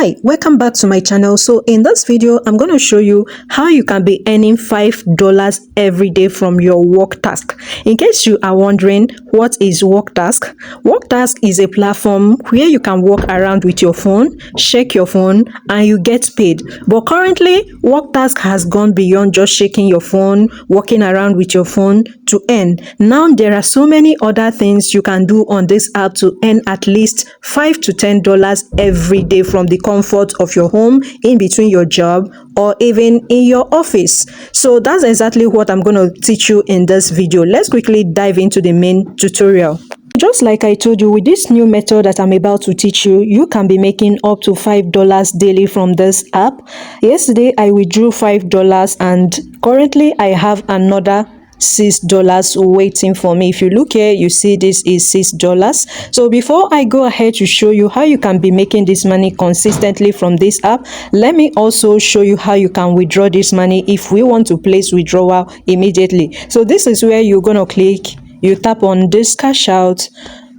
Hi, welcome back to my channel. So in this video, I'm going to show you how you can be earning $5 every day from your work task. In case you are wondering what is WalkTask, WalkTask is a platform where you can walk around with your phone, shake your phone, and you get paid. But currently, WalkTask has gone beyond just shaking your phone, walking around with your phone to earn. Now there are so many other things you can do on this app to earn at least $5 to $10 every day from the comfort of your home, in between your job, or even in your office. So that's exactly what I'm going to teach you in this video. Let's quickly dive into the main tutorial. Just like I told you, with this new method that I'm about to teach you, you can be making up to $5 daily from this app. Yesterday, I withdrew $5 and currently I have another $6 waiting for me. If you look here, you see this is $6. So before I go ahead to show you how you can be making this money consistently from this app, let me also show you how you can withdraw this money if we want to place withdrawal immediately. So this is where you're gonna click. You tap on this cash out,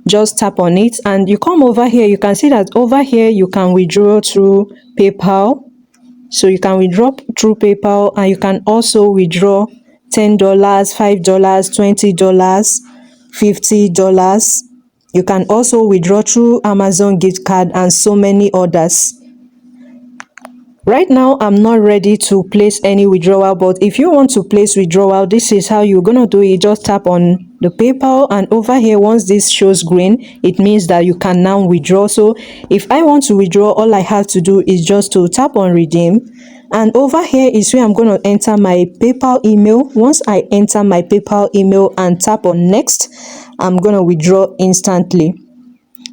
just tap on it, and you come over here. You can see that over here you can withdraw through PayPal. So you can withdraw through PayPal, and you can also withdraw $10, $5, $20, $50. You can also withdraw through Amazon gift card and so many others. Right now, I'm not ready to place any withdrawal, but if you want to place withdrawal, this is how you're gonna do it. Just tap on the PayPal, and over here, once this shows green, it means that you can now withdraw. So if I want to withdraw, all I have to do is just to tap on redeem, and over here is where I'm going to enter my PayPal email. Once I enter my PayPal email and tap on next, I'm going to withdraw instantly.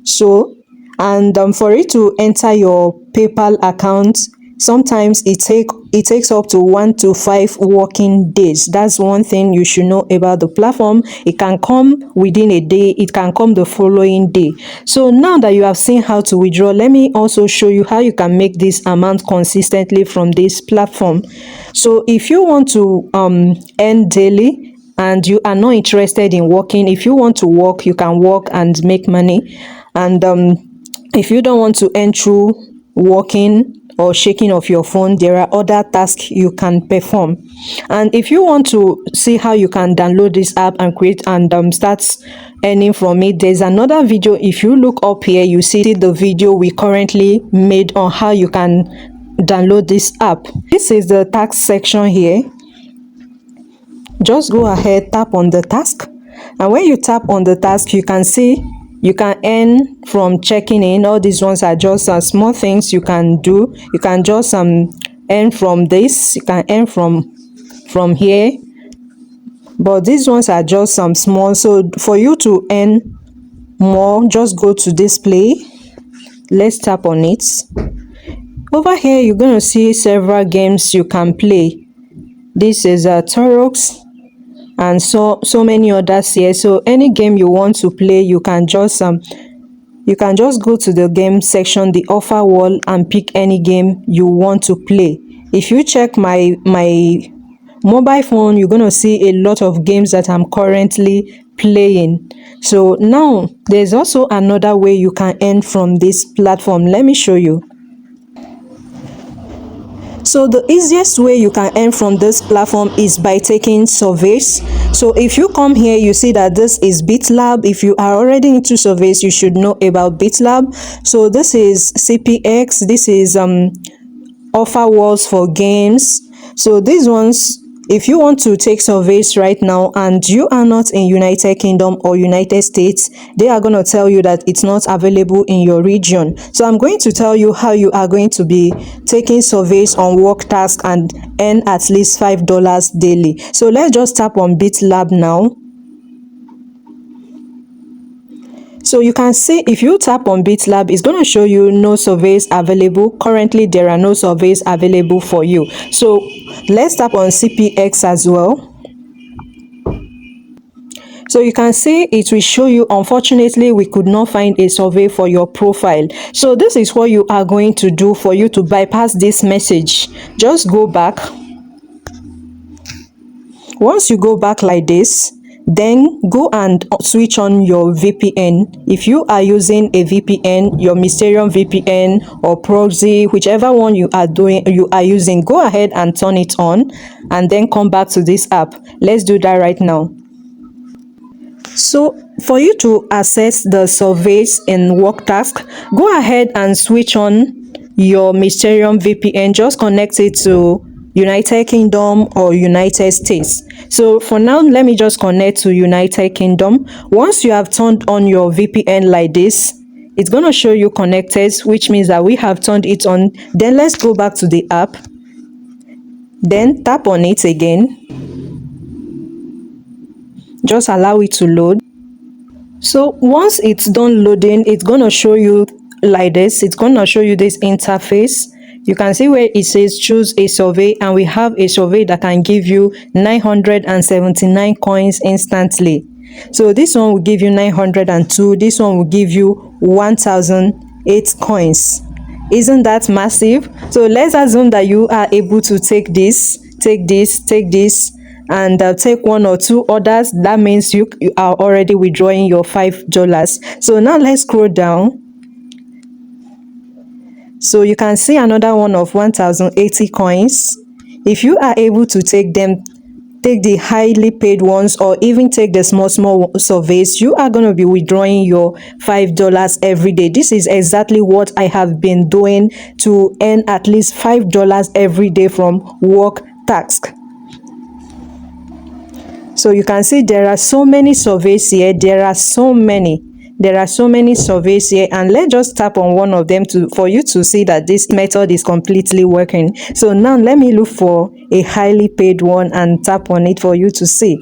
So, and for it to enter your PayPal account, sometimes it takes up to 1 to 5 working days. That's one thing you should know about the platform. It can come within a day, it can come the following day. So now that you have seen how to withdraw, let me also show you how you can make this amount consistently from this platform. So if you want to earn daily and you are not interested in working, if you want to work, you can work and make money. And if you don't want to earn through working or shaking of your phone, there are other tasks you can perform. And if you want to see how you can download this app and create and start earning from it, there's another video. If you look up here, you see the video we currently made on how you can download this app. This is the task section here. Just go ahead, tap on the task, and when you tap on the task, you can see you can earn from checking in. All these ones are just small things you can do. You can just earn from this. You can earn from here, but these ones are just some small. So for you to earn more, just go to display. Let's tap on it. Over here, you're going to see several games you can play. This is Torox and so many others here. So any game you want to play, you can just go to the game section, the offer wall, and pick any game you want to play. If you check my mobile phone, you're going to see a lot of games that I'm currently playing. So now there's also another way you can earn from this platform. Let me show you. So the easiest way you can earn from this platform is by taking surveys. So if you come here, you see that this is BitLab. If you are already into surveys, you should know about BitLab. So this is CPX. This is offer walls for games. So these ones, if you want to take surveys right now and you are not in United Kingdom or United States, they are going to tell you that it's not available in your region. So I'm going to tell you how you are going to be taking surveys on WalkTask and earn at least $5 daily. So let's just tap on BitLab now. So you can see if you tap on BitLab, it's going to show you no surveys available. Currently, there are no surveys available for you. So let's tap on CPX as well. So you can see it will show you, unfortunately, we could not find a survey for your profile. So this is what you are going to do for you to bypass this message. Just go back. Once you go back like this, Then go and switch on your VPN. If you are using a VPN, your Mysterium VPN or proxy, whichever one you are using, go ahead and turn it on and then come back to this app. Let's do that right now. So for you to access the surveys in WalkTask, go ahead and switch on your Mysterium VPN. Just connect it to United Kingdom or United States. So for now, let me just connect to United Kingdom. Once you have turned on your VPN like this, it's going to show you connected, which means that we have turned it on. Then let's go back to the app. Then tap on it again. Just allow it to load. So once it's done loading, it's going to show you like this. It's going to show you this interface. You can see where it says choose a survey, and we have a survey that can give you 979 coins instantly. So this one will give you 902. This one will give you 1008 coins. Isn't that massive? So let's assume that you are able to take this, and take one or two orders. That means you are already withdrawing your $5. So now let's scroll down. So you can see another one of 1080 coins. If you are able to take them, take the highly paid ones, or even take the small surveys, you are going to be withdrawing your $5 every day. This is exactly what I have been doing to earn at least $5 every day from WalkTask. So you can see there are so many surveys here. There are so many surveys here, and let's just tap on one of them for you to see that this method is completely working. So now let me look for a highly paid one and tap on it for you to see.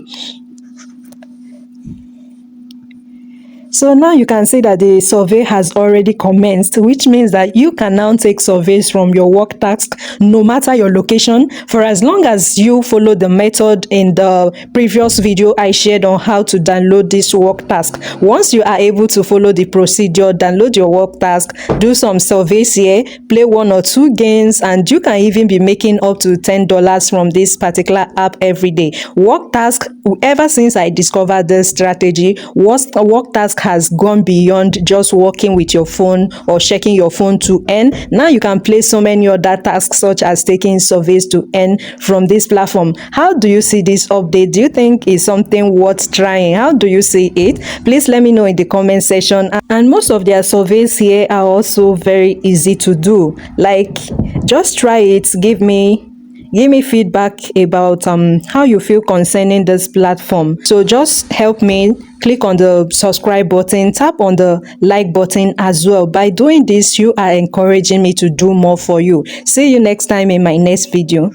So now you can see that the survey has already commenced, which means that you can now take surveys from your WalkTask no matter your location, for as long as you follow the method in the previous video I shared on how to download this WalkTask. Once you are able to follow the procedure, download your WalkTask, do some surveys here, play one or two games, and you can even be making up to $10 from this particular app every day. WalkTask, ever since I discovered this strategy, WalkTask has gone beyond just working with your phone or checking your phone to earn. Now you can play so many other tasks, such as taking surveys, to earn from this platform. How do you see this update? Do you think it's something worth trying? How do you see it? Please let me know in the comment section. And most of their surveys here are also very easy to do. Like, just try it. Give me feedback about how you feel concerning this platform. So just help me, click on the subscribe button, tap on the like button as well. By doing this, you are encouraging me to do more for you. See you next time in my next video.